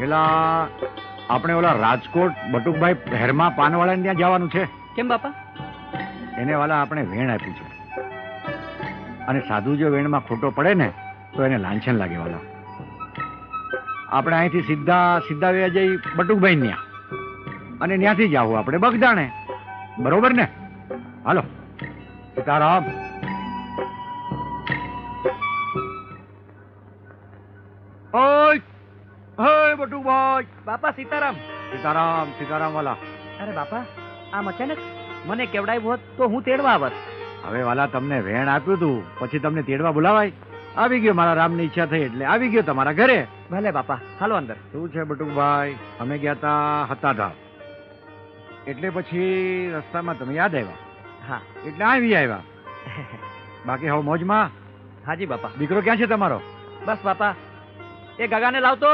પેલા આપણે ઓલા રાજકોટ બટુકભાઈ હેરમા પાનવાળાને ત્યાં જવાનું છે. કેમ બાપા? એને વાલા આપણે વેણ આપ્યું છે, અને સાધુ જો વેણમાં ખોટો પડે ને તો એને લાંછન લાગે વાલા. આપણે અહીંથી સીધા વ્યા જઈ બટુકભાઈ ત્યાં, અને ત્યાંથી જ આવું આપણે બગદાણે. બરોબર ને? હાલો સીતારામ. ઓય બટુકભાઈ. બાપા સીતારામ. સીતારામ સીતારામ વાલા. અરે બાપા, આમ અચાનક મને કેવડાવ્યું હોત તો હું તેડવા આવત. હવે વાલા તમને વેણ આપ્યું તું, પછી તમને તેડવા બોલાવાય? આવી ગયો, મારા રામની ઈચ્છા થઈ એટલે આવી ગયો તમારા ઘરે. ભલે બાપા, હાલો અંદર. શું છે બટુકભાઈ? અમે ગયા તા હતાધાર, એટલે પછી રસ્તામાં તમે યાદ આવ્યા. હા એટલે આવી આવ્યા. બાકી હવે મોજમાં? હાજી બાપા. દીકરો ક્યાં છે તમારો? બસ બાપા, એ ગગાને લાવતો.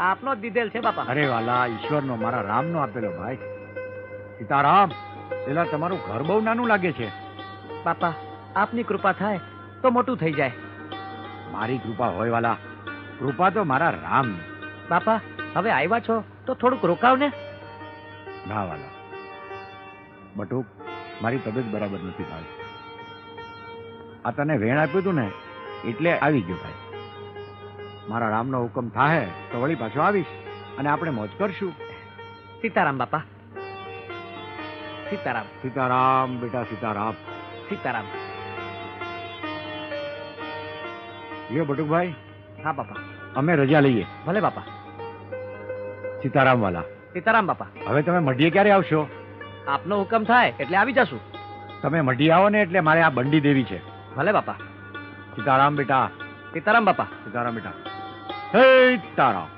આપનો જ દીધેલ છે બાપા. અરે વાલા, ઈશ્વરનો, મારા રામનો આપેલો ભાઈ. સીતારામ. પેલા તમારું ઘર બહુ નાનું લાગે છે. બાપા, આપની કૃપા થાય તો મોટું થઈ જાય. મારી કૃપા હોય વાલા, કૃપા તો મારા રામ. બાપા, હવે આવ્યા છો તો થોડુંક રોકાવ ને. ના વાલા, બટુક, મારી તબિયત બરાબર નથી ભાઈ. આ તને વેણ આપ્યું તું ને એટલે આવી ગયો ભાઈ. મારા રામનો હુકમ થાય તો વળી પાછો આવીશ, અને આપણે મોજ કરશું. સીતારામ બાપા. સીતારામ. સીતારામ બેટા, સીતારામ. સીતારામ. લ્યો બટુકભાઈ. હા બાપા. અમે રજા લઈએ. ભલે બાપા. સીતારામ વાલા. સીતારામ બાપા. હવે તમે મઢીએ ક્યારે આવશો? આપનો હુકમ થાય એટલે આવી જશું. તમે મઢી આવો ને એટલે મારે આ બંડી દેવી છે. ભલે બાપા. સીતારામ બેટા. સીતારામ બાપા. સીતારામ બેટા. હે સીતારામ.